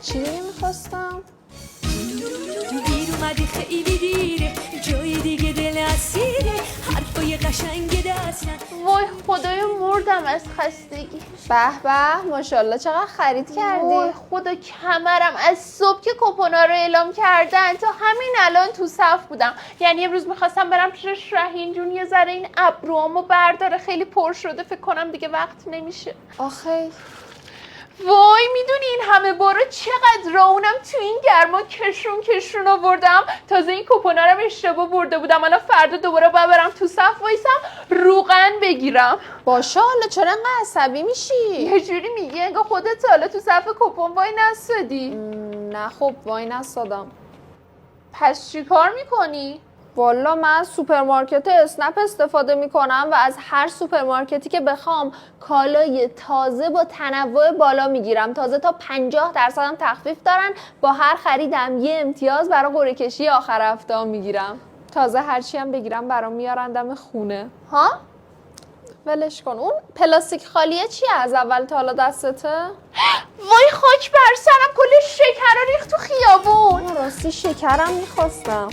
چی دیگه میخواستم؟ دیر اومدی خیلی دیره، جای دیگه دل اسیره، حرفای قشنگ دستن. وای خدای مردم از خستگی. به به ماشاءالله چقدر خرید کردی؟ وای خدا کمرم از صبح که کپونا رو اعلام کردن تا همین الان تو صف بودم. یعنی امروز میخواستم برم پیش شاهین جون یه ذره این ابروامو برداره، خیلی پر شده، فکر کنم دیگه وقت نمیشه. آخه وای میدونی این همه بارا چقدر راونم تو این گرما کشون آوردم. تازه این کپونا رو اشتباه برده بودم، الان فردا دوباره باید برم تو صف وایسم روغن بگیرم. باشه حالا چرا انقدر عصبی میشی؟ یه جوری میگی انگار خودت حالا تو صف کپون وای نستادی. نه خب وای نستادم. پس چی کار میکنی؟ والا من از سوپرمارکت اسنپ استفاده میکنم و از هر سوپرمارکتی که بخوام کالای تازه با تنوع بالا میگیرم. تازه تا 50% هم تخفیف دارن. با هر خریدم یه امتیاز برای قرعه کشی آخر هفته میگیرم. تازه هرچی هم بگیرم برام میارن دم خونه. ها؟ ولش کن. اون پلاستیک خالیه چیه از اول تا حالا دستته؟ وای خاک بر سرم، کل شکر رو ریخت تو خیابون. راستی شکرم میخواستم.